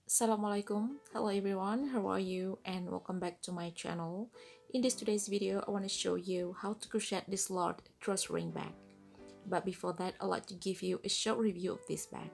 Assalamualaikum. Hello everyone, how are you and welcome back to my channel. In this today's video I want to show you how to crochet this large drawstring bag. But before that I'd like to give you a short review of this bag.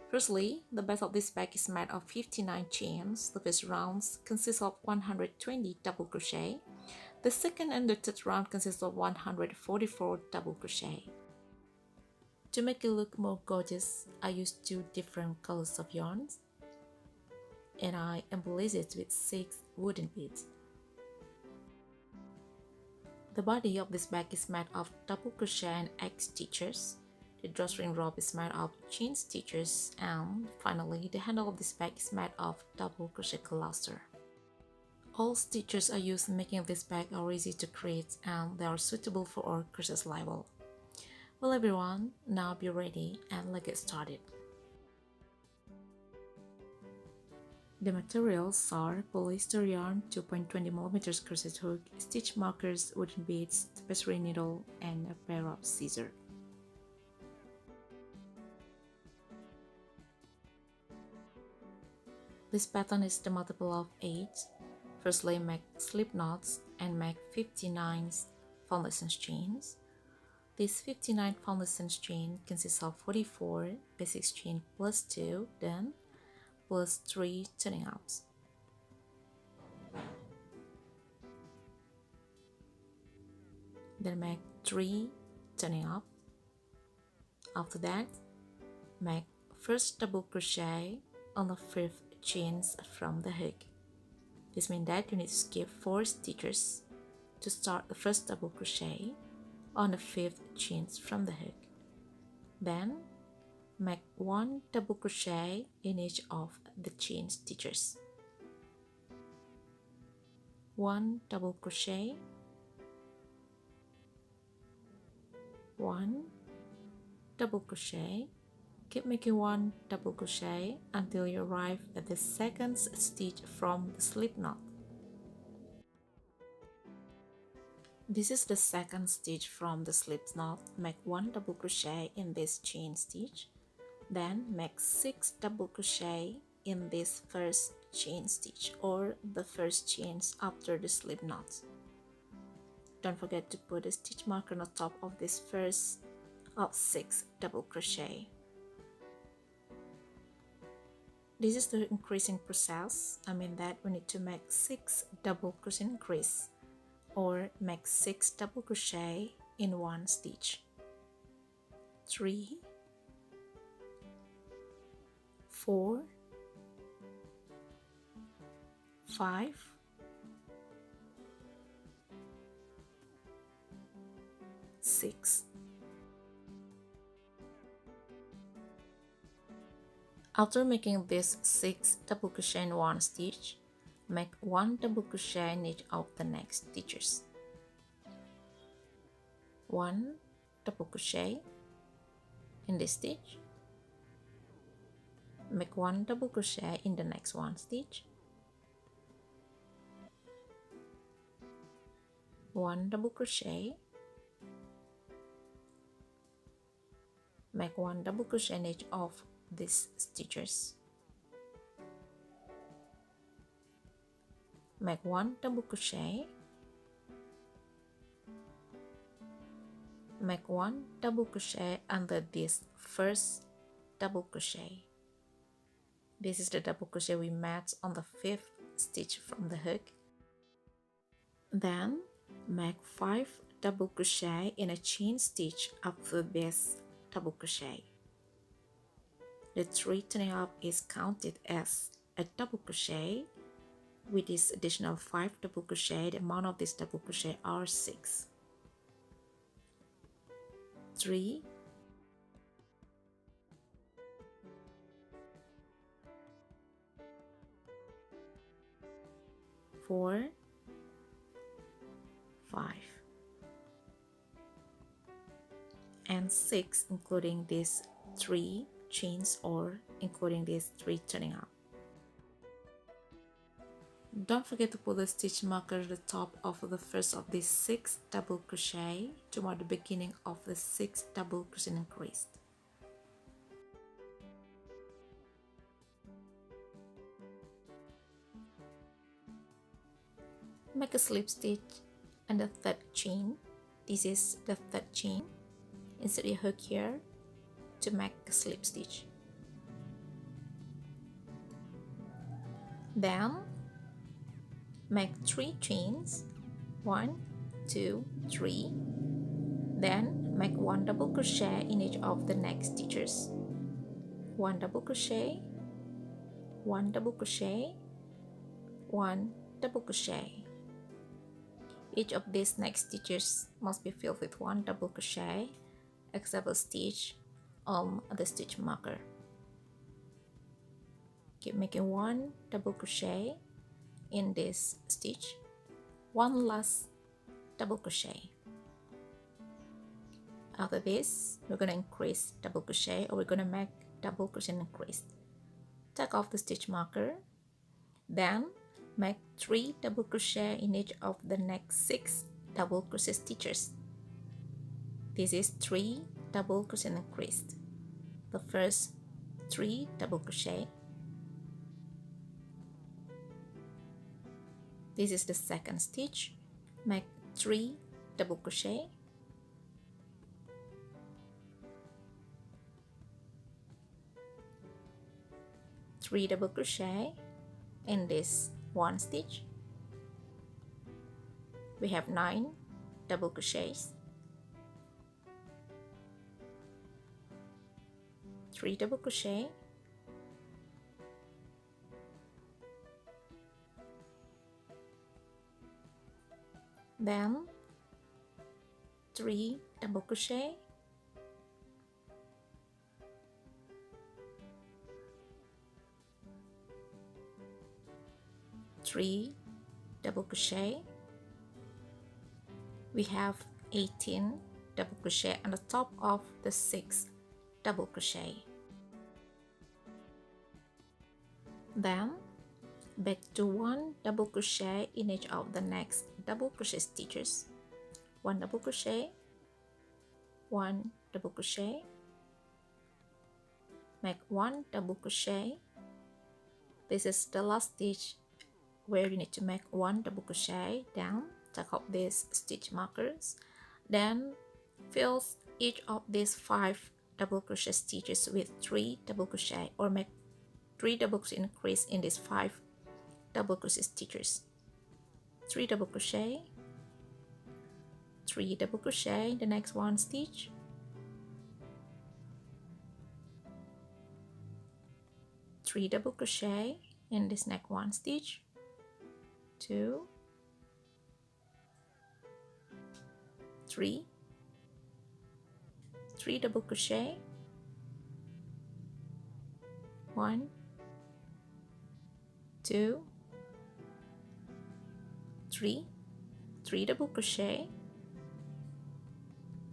Firstly, the base of this bag is made of 59 chains. The first rounds consist of 120 double crochet. The second and the third round consists of 144 double crochet. To make it look more gorgeous, I used two different colors of yarns and I embellish it with 6 wooden beads. The body of this bag is made of double crochet and egg stitches. The drawstring rope is made of chain stitches, and finally the handle of this bag is made of double crochet cluster. All stitches I used in making this bag are easy to create and they are suitable for our crochet level. Well everyone, now be ready and let's get started. The materials are polyester yarn, 2.20mm crochet hook, stitch markers, wooden beads, tapestry needle, and a pair of scissors. This pattern is the multiple of 8. Firstly, make slip knots and make 59 foundation chains. This 59 foundation chain consists of 44 basic chain plus 2, then plus 3 turning outs. Then make 3 turning up. After that, make first double crochet on the 5th chains from the hook. This means that you need to skip 4 stitches to start the first double crochet on the 5th chains from the hook. Then make 1 double crochet in each of the chain stitches. 1 double crochet, 1 double crochet. Keep making 1 double crochet until you arrive at the second stitch from the slip knot. This is the second stitch from the slip knot. Make 1 double crochet in this chain stitch. Then make 6 double crochet in this first chain stitch or the first chains after the slip knot. Don't forget to put a stitch marker on the top of this first of 6 double crochet. This is the increasing process. I mean that we need to make 6 double crochet increase or make 6 double crochet in one stitch. 3, 4, 5, 6. After making this 6 double crochet in one stitch, make 1 double crochet in each of the next stitches. 1 double crochet in this stitch. Make 1 double crochet in the next one stitch. 1 double crochet. Make 1 double crochet in each of these stitches. Make 1 double crochet. Make 1 double crochet under this first double crochet. This is the double crochet we made on the 5th stitch from the hook. Then make 5 double crochet in a chain stitch after this double crochet. The 3 turning up is counted as a double crochet. With this additional 5 double crochet, the amount of this double crochet are 6. 3, 4, 5, and 6, including these 3 chains or including these 3 turning up. Don't forget to put the stitch marker at the top of the first of these 6 double crochet to mark the beginning of the 6 double crochet increase. make a slip stitch on the third chain. This is the third chain. Insert a hook here to make a slip stitch. Then make 3 chains, 1, 2, 3. Then make 1 double crochet in each of the next stitches. 1 double crochet, 1 double crochet, 1 double crochet. Each of these next stitches must be filled with 1 double crochet, except a stitch on the stitch marker. Keep making 1 double crochet in this stitch, 1 last double crochet. After this, we're going to increase double crochet, or we're going to make double crochet increase. Take off the stitch marker, then make 3 double crochet in each of the next 6 double crochet stitches. This is 3 double crochet increased. The first 3 double crochet. This is the second stitch. Make 3 double crochet. Three double crochet in this one stitch. We have 9 double crochets. 3 double crochet. Then 3 double crochet. 3 double crochet. We have 18 double crochet on the top of the 6 double crochet. Then back to 1 double crochet in each of the next double crochet stitches. 1 double crochet, 1 double crochet, make 1 double crochet. This is the last stitch where you need to make 1 double crochet. Down, take off these stitch markers, then fill each of these 5 double crochet stitches with 3 double crochet, or make 3 double crochet increase in these 5 double crochet stitches. 3 double crochet, 3 double crochet the next one stitch, 3 double crochet in this next one stitch, 2, 3, 3 double crochet, 1, 2, 3, 3 double crochet.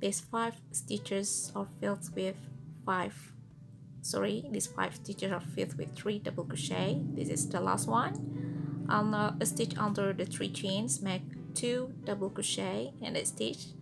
These 5 stitches are filled with these 5 stitches are filled with 3 double crochet. This is the last one. On a stitch under the 3 chains, make 2 double crochet in the stitch.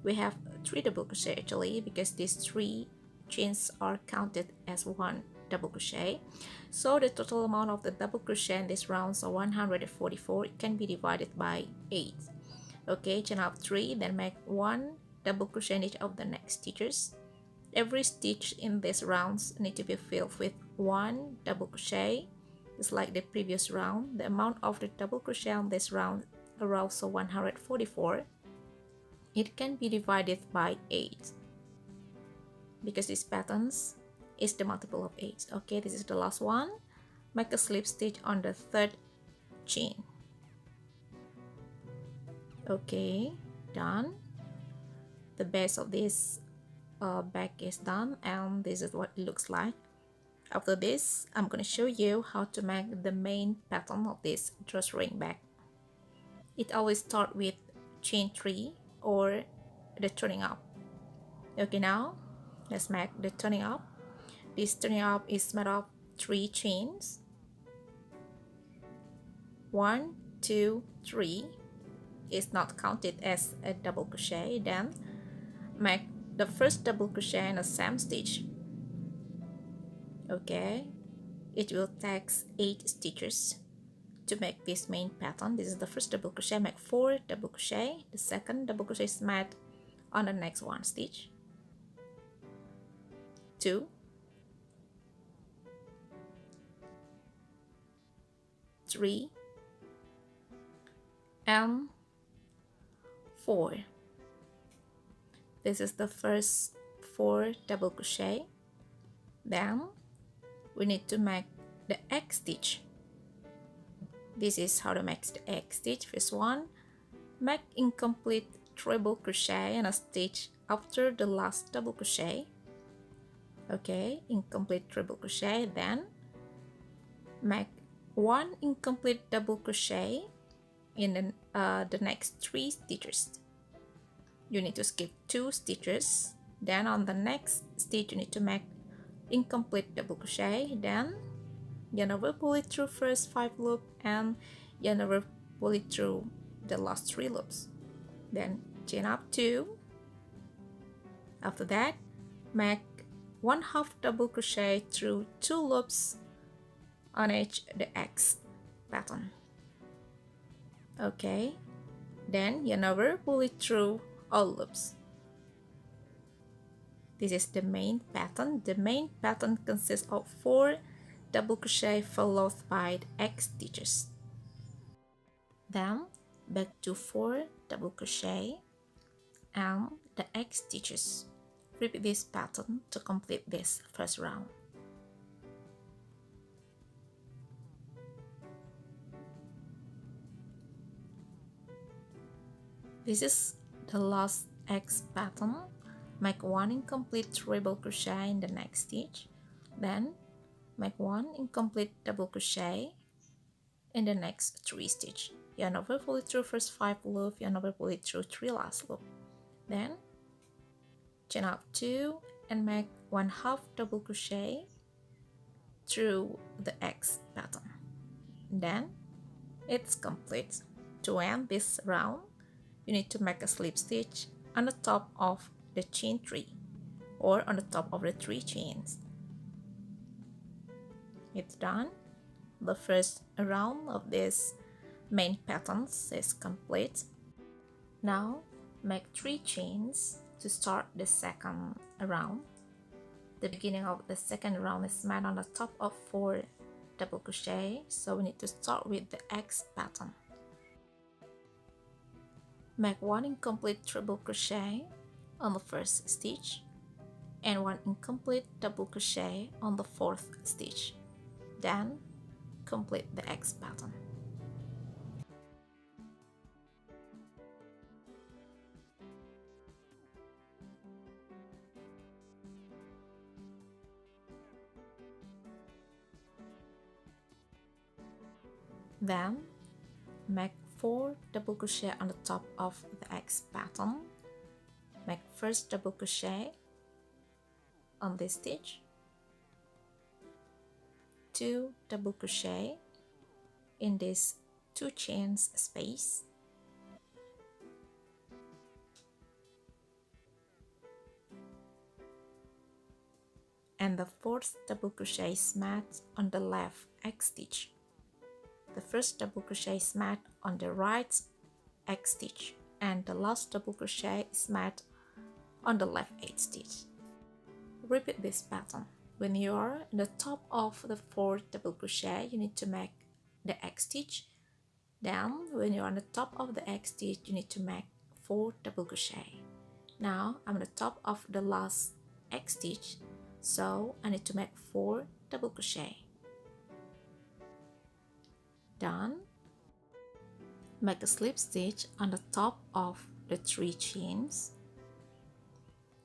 We have 3 double crochet actually, because these 3 chains are counted as 1 double crochet. So the total amount of the double crochet in this round is 144. It can be divided by 8. Okay, chain up 3, then make 1 double crochet in each of the next stitches. Every stitch in this rounds need to be filled with 1 double crochet. It's like the previous round. The amount of the double crochet on this round are also 144. It can be divided by 8 because these patterns is the multiple of 8. Okay, this is the last one. Make a slip stitch on the 3rd chain. Okay, done. The base of this back is done, and this is what it looks like. After this, I'm going to show you how to make the main pattern of this drawstring bag. It always starts with chain 3 or the turning up. Okay, now let's make the turning up. This turning up is made of 3 chains. 1, 2, 3 is not counted as a double crochet. Then make the first double crochet in the same stitch. Okay, it will take 8 stitches. to make this main pattern, this is the first double crochet, make 4 double crochet. The second double crochet is made on the next one stitch, 2, 3, and 4. This is the first 4 double crochet. Then we need to make the egg stitch. This is how to make the egg stitch. First one, make incomplete treble crochet and a stitch after the last double crochet. Okay, incomplete treble crochet. Then make 1 incomplete double crochet in the next 3 stitches. You need to skip 2 stitches. Then on the next stitch you need to make incomplete double crochet. Then yarn over, pull it through first 5 loops, and yarn over, pull it through the last 3 loops. Then chain up 2. After that, make 1/2 double crochet through 2 loops on each the X pattern. Okay, then yarn over, pull it through all loops. This is the main pattern. The main pattern consists of 4 double crochet followed by the X stitches. Then back to 4 double crochet and the X stitches. Repeat this pattern to complete this first round. This is the last X pattern. Make 1 incomplete treble crochet in the next stitch. Then make 1 incomplete double crochet in the next 3 stitch. Yarn over, pull it through first 5 loops, yarn over, pull it through 3 last loop. Then chain up 2 and make 1/2 double crochet through the X pattern. Then it's complete. To end this round, you need to make a slip stitch on the top of the chain 3 or on the top of the 3 chains. It's done. The first round of this main patterns is complete. Now make 3 chains to start the second round. The beginning of the second round is made on the top of 4 double crochet, so we need to start with the X pattern. Make 1 incomplete treble crochet on the first stitch and 1 incomplete double crochet on the 4th stitch. Then complete the X pattern. Then make 4 double crochet on the top of the X pattern. Make first double crochet on this stitch, 2 double crochet in this 2 chains space, and the 4th double crochet is made on the left X stitch. The first double crochet is made on the right X stitch, and the last double crochet is made on the left 8 stitch. Repeat this pattern. When you are in the top of the 4th double crochet, you need to make the X stitch. Then when you are on the top of the X stitch, you need to make 4 double crochet. Now I'm on the top of the last X stitch, so I need to make 4 double crochet. Done. Make a slip stitch on the top of the 3 chains.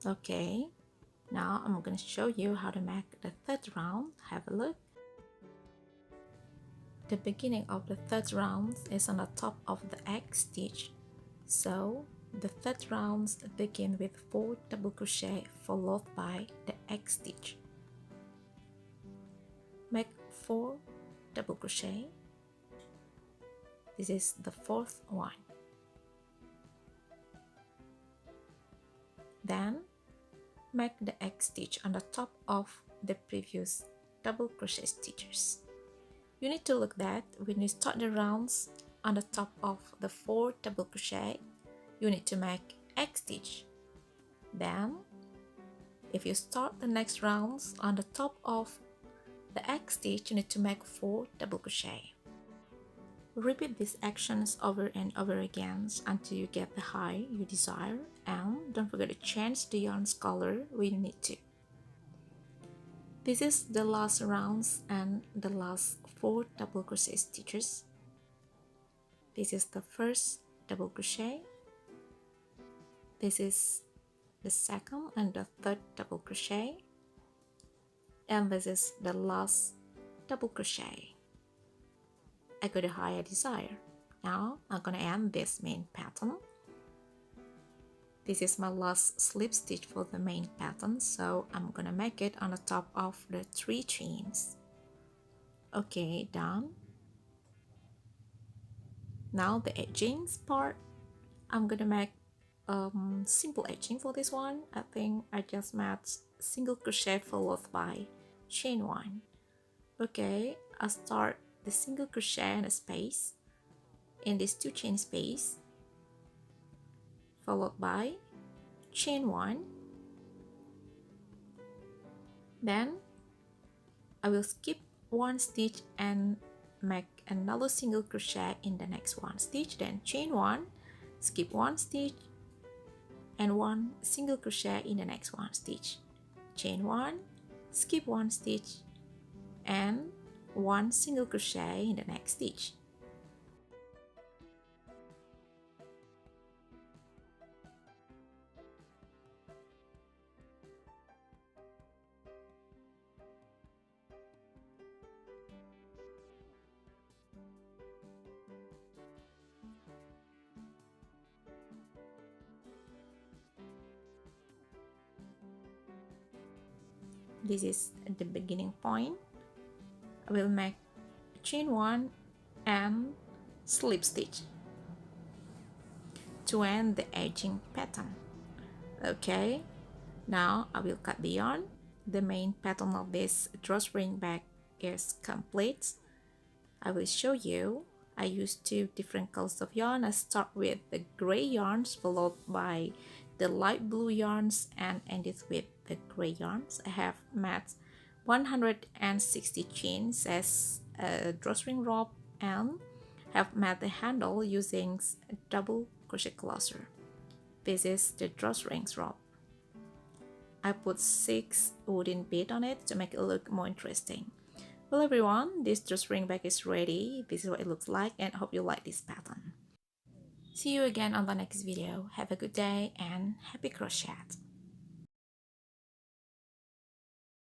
Okay, now I'm going to show you how to make the 3rd round. Have a look. The beginning of the 3rd round is on the top of the X stitch, so the 3rd round begin with 4 double crochet followed by the X stitch. Make 4 double crochet. This is the 4th one. Then make the X stitch on the top of the previous double crochet stitches. You need to look that when you start the rounds on the top of the 4 double crochet, you need to make egg stitch. Then, if you start the next rounds on the top of the egg stitch, you need to make 4 double crochet. Repeat these actions over and over again until you get the height you desire, and don't forget to change the yarn's color when you need to. This is the last rounds and the last 4 double crochet stitches. This is the first double crochet. This is the second and the third double crochet. And this is the last double crochet. I got the height I desire. Now I'm gonna end this main pattern. This is my last slip stitch for the main pattern, so I'm gonna make it on the top of the 3 chains. Okay, done. Now the edgings part, I'm gonna make simple edging for this one. I think I just made single crochet followed by chain 1. Okay, I start the single crochet in a space in this 2 chain space, followed by chain 1. Then I will skip 1 stitch and make another single crochet in the next 1 stitch, then chain 1, skip 1 stitch and 1 single crochet in the next 1 stitch, chain 1, skip 1 stitch and 1 single crochet in the next stitch. This is the beginning point. I will make chain 1 and slip stitch to end the edging pattern. Okay, now I will cut the yarn. The main pattern of this drawstring bag is complete. I will show you. I use 2 different colors of yarn. I start with the gray yarns followed by the light blue yarns and end it with the gray yarns. I have made 160 chains as a drawstring rope and have made the handle using a double crochet closer. This is the drawstring rope. I put 6 wooden beads on it to make it look more interesting. Well everyone, this drawstring bag is ready. This is what it looks like and I hope you like this pattern. See you again on the next video. Have a good day and happy crochet!